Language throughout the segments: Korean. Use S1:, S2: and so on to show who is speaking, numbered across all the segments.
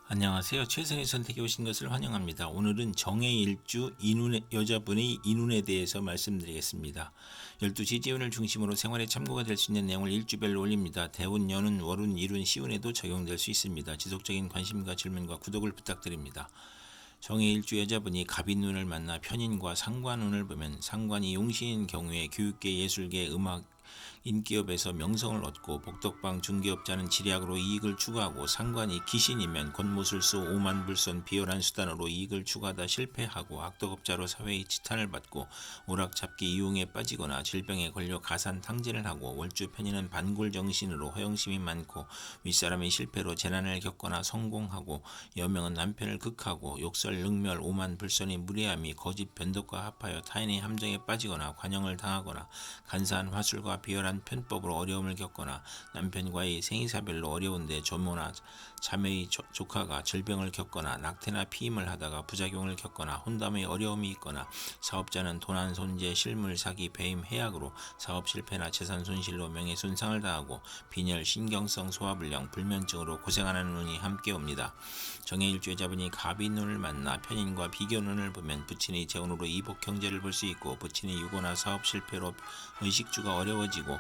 S1: 안녕하세요. 최선의 선택에 오신 것을 환영합니다. 오늘은 정해일주 여자분의 인운에 대해서 말씀드리겠습니다. 12지 지운을 중심으로 생활에 참고가 될 수 있는 내용을 일주별로 올립니다. 대운, 연운, 월운, 일운, 시운에도 적용될 수 있습니다. 지속적인 관심과 질문과 구독을 부탁드립니다. 정해일주 여자분이 갑인운을 만나 편인과 상관운을 보면 상관이 용신인 경우에 교육계, 예술계, 음악, 인기업에서 명성을 얻고 복덕방 중개업자는 지략으로 이익을 추구하고 상관이 기신이면 권모술수 오만불손 비열한 수단으로 이익을 추구하다 실패하고 악덕업자로 사회의 지탄을 받고 오락잡기 이용에 빠지거나 질병에 걸려 가산탕진을 하고 월주 편인은 반골정신으로 허영심이 많고 윗사람의 실패로 재난을 겪거나 성공하고 여명은 남편을 극하고 욕설 능멸 오만불손의 무례함이 거짓 변덕과 합하여 타인의 함정에 빠지거나 관용을 당하거나 간사한 화술과 비열한 편법으로 어려움을 겪거나 남편과의 생이사별로 어려운데 조모나 자매의 조카가 질병을 겪거나 낙태나 피임을 하다가 부작용을 겪거나 혼담의 어려움이 있거나 사업자는 도난 손재 실물 사기 배임 해악으로 사업 실패나 재산 손실로 명예손상을 당하고 빈혈 신경성 소화불량 불면증으로 고생하는 운이 함께 옵니다. 정해일주 여자분이 갑인운을 만나 편인과 비견운을 보면 부친의 재운으로 이복 경제를 볼 수 있고 부친의 유고나 사업 실패로 의식주가 어려워지고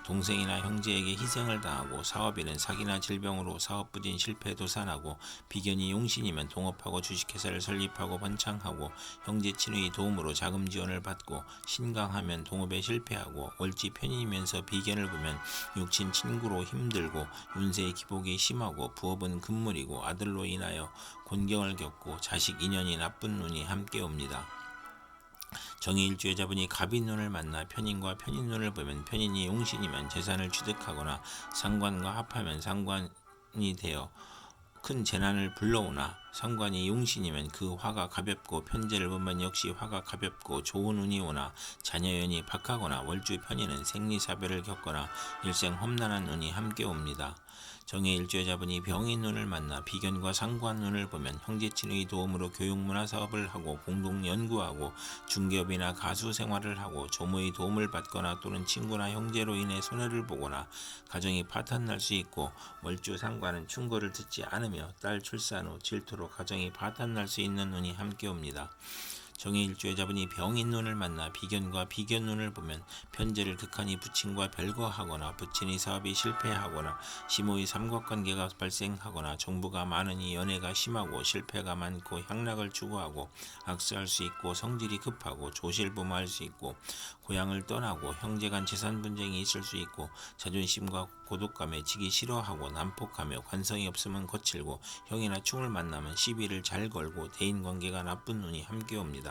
S1: 동생이나 형제에게 희생을 당하고 사업인은 사기나 질병으로 사업 부진 실패 도산하고 비견이 용신이면 동업하고 주식회사를 설립하고 번창하고 형제 친의 도움으로 자금 지원을 받고 신강하면 동업에 실패하고 월지 편인이면서 비견을 보면 육친 친구로 힘들고 운세의 기복이 심하고 부업은 금물이고 아들로 인하여 곤경을 겪고 자식 인연이 나쁜 운이 함께 옵니다. 정해일주 여자분이 갑인운을 만나 편인과 편인운을 보면 편인이 용신이면 재산을 취득하거나 상관과 합하면 상관이 되어 큰 재난을 불러오나 상관이 용신이면 그 화가 가볍고 편제를 보면 역시 화가 가볍고 좋은 운이 오나 자녀연이 박하거나 월주 편인은 생리사별을 겪거나 일생 험난한 운이 함께 옵니다. 정해일주 여자분이 병인운을 만나 비견과 상관운을 보면 형제친의 도움으로 교육문화사업을 하고 공동연구하고 중개업이나 가수 생활을 하고 조모의 도움을 받거나 또는 친구나 형제로 인해 손해를 보거나 가정이 파탄날 수 있고 월주 상관은 충고를 듣지 않으며 딸 출산 후 질투로 가정이 파탄날 수 있는 운이 함께 옵니다. 정해일주 여자분이 병인운을 만나 비견과 비견운을 보면 편제를 극한히 부친과 별거하거나 부친의 사업이 실패하거나 시모의 삼각관계가 발생하거나 정부가 많으니 연애가 심하고 실패가 많고 향락을 추구하고 악수할 수 있고 성질이 급하고 조실부마할 수 있고 고향을 떠나고 형제간 재산 분쟁이 있을 수 있고 자존심과 고독감에 지기 싫어하고 난폭하며 관성이 없으면 거칠고 형이나 충을 만나면 시비를 잘 걸고 대인관계가 나쁜 운이 함께 옵니다.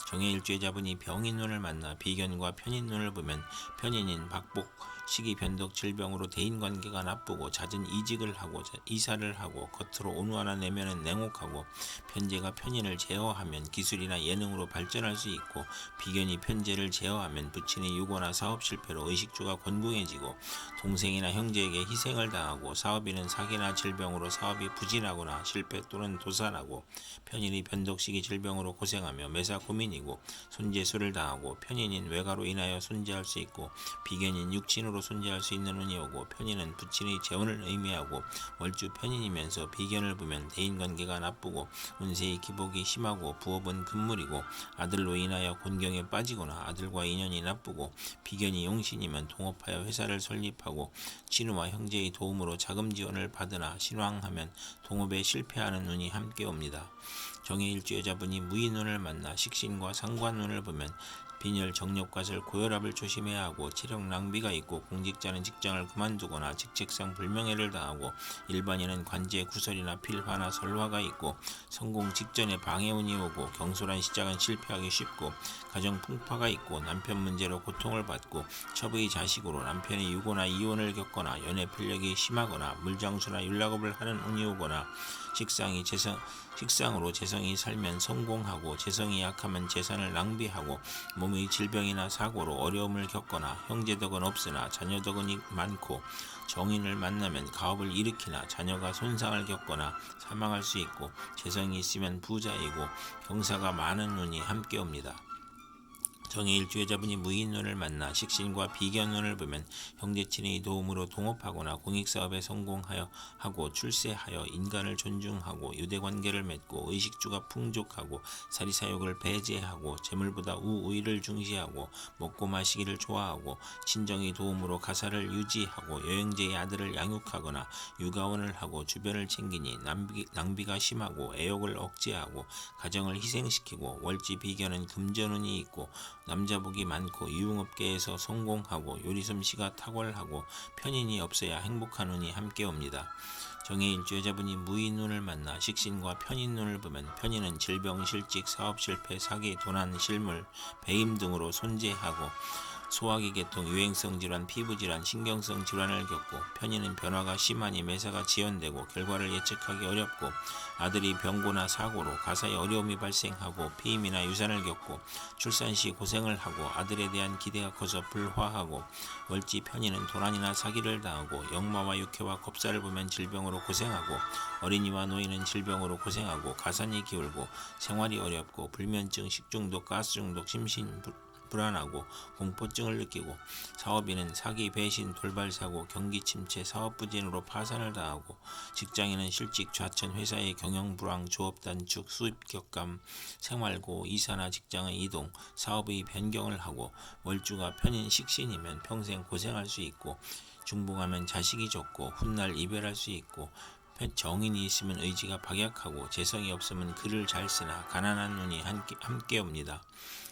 S1: 정해일주 여자분이 병인운을 만나 비견과 편인운을 보면 편인인 박복 시기 변덕 질병으로 대인관계가 나쁘고 잦은 이직을 하고 이사를 하고 겉으로 온화나 내면은 냉혹하고 편제가 편인을 제어하면 기술이나 예능으로 발전할 수 있고 비견이 편제를 제어하면 부친의 유고나 사업 실패로 의식주가 곤궁해지고 동생이나 형제에게 희생을 당하고 사업인은 사기나 질병으로 사업이 부진하거나 실패 또는 도산하고 편인이 변덕시기 질병으로 고생하며 매사 고민이고 손재수를 당하고 편인인 외가로 인하여 손재할 수 있고 비견인 육친으로 손재할 수 있는 운이 오고 편인은 부친의 재혼을 의미하고 월주 편인이면서 비견을 보면 대인관계가 나쁘고 운세의 기복이 심하고 부업은 금물이고 아들로 인하여 곤경에 빠지거나 아들과 인연이 나쁘고 비견이 용신이면 동업하여 회사를 설립하고 친우와 형제의 도움으로 자금 지원을 받으나 신왕하면 동업에 실패하는 운이 함께 옵니다. 정해일주 여자분이 무인운을 만나 식신과 상관운을 보면 빈혈, 정력과설, 고혈압을 조심해야 하고 체력 낭비가 있고 공직자는 직장을 그만두거나 직책상 불명예를 당하고 일반인은 관제 구설이나 필화나 설화가 있고 성공 직전에 방해운이 오고 경솔한 시작은 실패하기 쉽고 가정 풍파가 있고 남편 문제로 고통을 받고 첩의 자식으로 남편의 유고나 이혼을 겪거나 연애 필력이 심하거나 물장수나 율락업을 하는 운이 오거나 식상으로 재성이 살면 성공하고 재성이 약하면 재산을 낭비하고 몸의 질병이나 사고로 어려움을 겪거나 형제덕은 없으나 자녀덕은 많고 정인을 만나면 가업을 일으키나 자녀가 손상을 겪거나 사망할 수 있고 재성이 있으면 부자이고 경사가 많은 운이 함께 옵니다. 정해일주 여자분이 무인론을 만나 식신과 비견론을 보면 형제친의 도움으로 동업하거나 공익사업에 성공하여 하고 출세하여 인간을 존중하고 유대관계를 맺고 의식주가 풍족하고 사리사욕을 배제하고 재물보다 우의를 중시하고 먹고 마시기를 좋아하고 친정의 도움으로 가사를 유지하고 여행제의 아들을 양육하거나 육아원을 하고 주변을 챙기니 낭비가 심하고 애욕을 억제하고 가정을 희생시키고 월지 비견은 금전운이 있고 남자복이 많고 유흥업계에서 성공하고 요리솜씨가 탁월하고 편인이 없어야 행복한 운이 함께 옵니다. 정해일주 여자분이 무인운을 만나 식신과 편인운을 보면 편인은 질병, 실직, 사업실패, 사기, 도난, 실물, 배임 등으로 손재하고 소화기 계통, 유행성 질환, 피부질환, 신경성 질환을 겪고 편인은 변화가 심하니 매사가 지연되고 결과를 예측하기 어렵고 아들이 병고나 사고로 가사에 어려움이 발생하고 피임이나 유산을 겪고 출산 시 고생을 하고 아들에 대한 기대가 커서 불화하고 월지 편인은 도난이나 사기를 당하고 역마와 육해와 겁사를 보면 질병으로 고생하고 어린이와 노인은 질병으로 고생하고 가산이 기울고 생활이 어렵고 불면증, 식중독, 가스중독, 심신 불안하고 공포증을 느끼고 사업인은 사기, 배신, 돌발사고, 경기침체, 사업부진으로 파산을 당하고 직장인은 실직, 좌천, 회사의 경영불황, 조업단축, 수입격감, 생활고, 이사나 직장의 이동, 사업의 변경을 하고 월주가 편인 식신이면 평생 고생할 수 있고 중봉하면 자식이 적고 훗날 이별할 수 있고 정인이 있으면 의지가 박약하고 재성이 없으면 글을 잘 쓰나 가난한 눈이 함께 옵니다.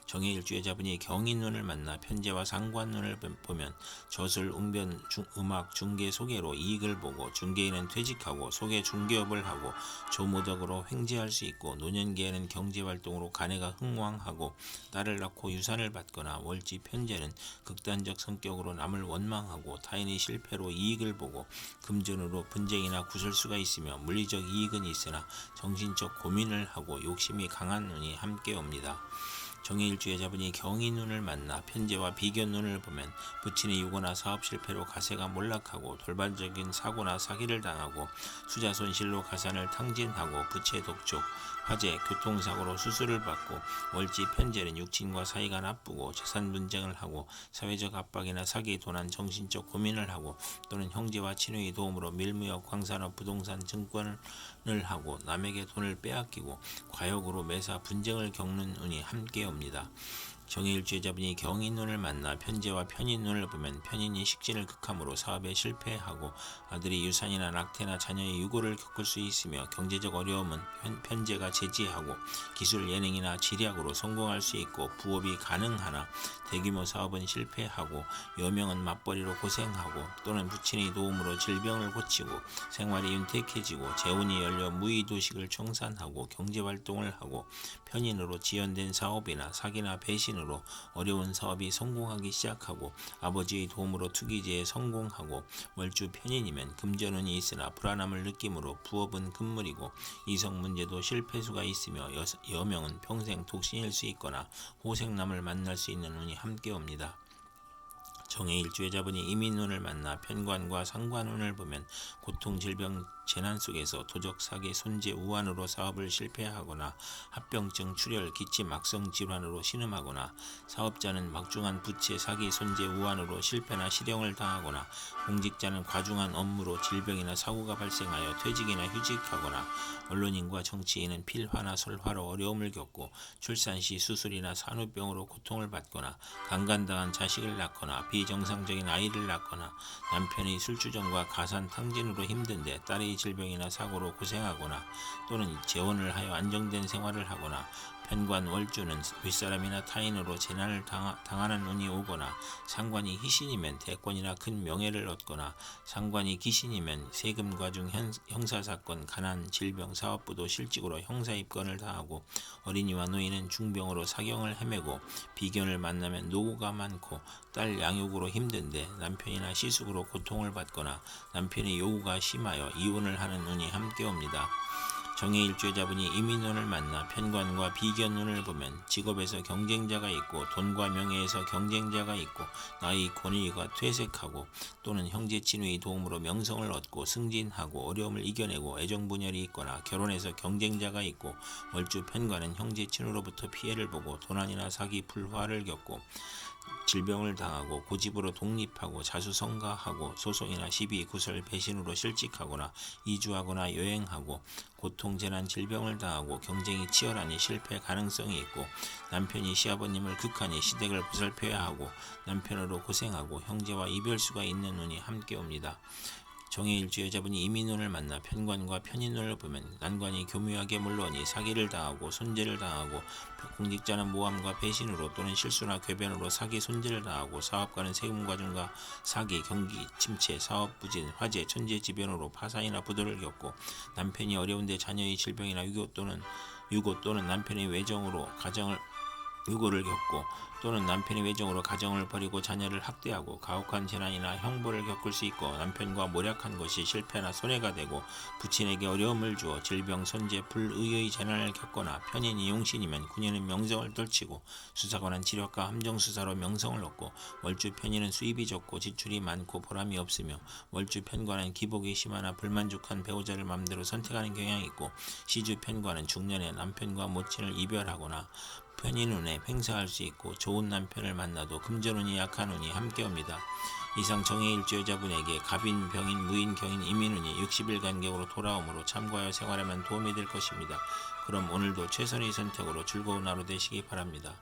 S1: 정해일주 여자분이 경인눈을 만나 편제와 상관눈을 보면 저술, 웅변, 음악, 중개, 소개로 이익을 보고 중개인은 퇴직하고 소개, 중개업을 하고 조모덕으로 횡재할 수 있고 노년기에는 경제활동으로 가내가 흥왕하고 딸을 낳고 유산을 받거나 월지 편제는 극단적 성격으로 남을 원망하고 타인의 실패로 이익을 보고 금전으로 분쟁이나 구설수가 있으며 물리적 이익은 있으나 정신적 고민을 하고 욕심이 강한 눈이 함께 옵니다. 정해일주 여자분이 경인운을 만나 편제와 비견운을 보면 부친의 유고나 사업 실패로 가세가 몰락하고 돌발적인 사고나 사기를 당하고 수자 손실로 가산을 탕진하고 부채 독촉, 화재, 교통사고로 수술을 받고 월지 편제는 육친과 사이가 나쁘고 재산 분쟁을 하고 사회적 압박이나 사기, 도난, 정신적 고민을 하고 또는 형제와 친구의 도움으로 밀무역, 광산업, 부동산, 증권을 하고 남에게 돈을 빼앗기고 과욕으로 매사 분쟁을 겪는 운이 함께 옵니다. 정해일주 여자분이 경인운을 만나 편제와 편인운을 보면 편인이 식진을 극함으로 사업에 실패하고 아들이 유산이나 낙태나 자녀의 유고를 겪을 수 있으며 경제적 어려움은 편제가 제지하고 기술 예능이나 지략으로 성공할 수 있고 부업이 가능하나 대규모 사업은 실패하고 여명은 맞벌이로 고생하고 또는 부친의 도움으로 질병을 고치고 생활이 윤택해지고 재운이 열려 무의도식을 청산하고 경제활동을 하고 편인으로 지연된 사업이나 사기나 배신으로 어려운 사업이 성공하기 시작하고 아버지의 도움으로 투기제에 성공하고 월주 편인이면 금전운이 있으나 불안함을 느끼므로 부업은 금물이고 이성 문제도 실패수가 있으며 여명은 평생 독신일 수 있거나 호생남을 만날 수 있는 운이 함께 옵니다. 정해일주 여자분이 이민운을 만나 편관과 상관운을 보면 고통, 질병, 재난 속에서 도적, 사기, 손재, 우환으로 사업을 실패하거나 합병증, 출혈, 기침, 악성 질환으로 신음하거나 사업자는 막중한 부채, 사기, 손재, 우환으로 실패나 실형을 당하거나 공직자는 과중한 업무로 질병이나 사고가 발생하여 퇴직이나 휴직하거나 언론인과 정치인은 필화나 설화로 어려움을 겪고 출산 시 수술이나 산후병으로 고통을 받거나 강간당한 자식을 낳거나 비정상적인 아이를 낳거나 남편의 술주정과 가산 탕진으로 힘든데 딸의 질병이나 사고로 고생하거나 또는 재혼을 하여 안정된 생활을 하거나 편관 월주는 윗사람이나 타인으로 재난을 당하는 운이 오거나 상관이 희신이면 대권이나 큰 명예를 얻거나 상관이 기신이면 세금 과중 형사사건, 가난, 질병, 사업부도 실직으로 형사입건을 당하고 어린이와 노인은 중병으로 사경을 헤매고 비견을 만나면 노고가 많고 딸 양육으로 힘든데 남편이나 시숙으로 고통을 받거나 남편의 요구가 심하여 이혼을 하는 운이 함께 옵니다. 정해일주 여자분이 이민운을 만나 편관과 비견운을 보면 직업에서 경쟁자가 있고 돈과 명예에서 경쟁자가 있고 나의 권위가 퇴색하고 또는 형제 친구의 도움으로 명성을 얻고 승진하고 어려움을 이겨내고 애정분열이 있거나 결혼에서 경쟁자가 있고 월주 편관은 형제 친구로부터 피해를 보고 도난이나 사기 불화를 겪고 질병을 당하고 고집으로 독립하고 자수성가하고 소송이나 시비 구설 배신으로 실직하거나 이주하거나 여행하고 고통 재난 질병을 당하고 경쟁이 치열하니 실패 가능성이 있고 남편이 시아버님을 극하니 시댁을 보살펴야 하고 남편으로 고생하고 형제와 이별수가 있는 운이 함께 옵니다. 정해일주 여자분이 이민운을 만나 편관과 편인운을 보면 난관이 교묘하게 물러오니 사기를 당하고 손재를 당하고 공직자는 모함과 배신으로 또는 실수나 궤변으로 사기 손재를 당하고 사업가는 세금과중과 사기, 경기 침체, 사업 부진, 화재, 천재지변으로 파산이나 부도를 겪고 남편이 어려운데 자녀의 질병이나 유고 또는 남편의 외정으로 유고를 겪고 또는 남편의 외정으로 가정을 버리고 자녀를 학대하고 가혹한 재난이나 형벌을 겪을 수 있고 남편과 모략한 것이 실패나 손해가 되고 부친에게 어려움을 주어 질병, 손재, 불의의 재난을 겪거나 편인이 용신이면 군인은 명성을 떨치고 수사관은 지력과 함정수사로 명성을 얻고 월주 편인은 수입이 적고 지출이 많고 보람이 없으며 월주 편관은 기복이 심하나 불만족한 배우자를 마음대로 선택하는 경향이 있고 시주 편관은 중년에 남편과 모친을 이별하거나 편인운에 횡사할 수 있고 좋은 남편을 만나도 금전운이 약한 운이 함께 옵니다. 이상 정해일주 여자분에게 갑인, 병인, 무인, 경인, 이민운이 60일 간격으로 돌아오므로 참고하여 생활하면 도움이 될 것입니다. 그럼 오늘도 최선의 선택으로 즐거운 하루 되시기 바랍니다.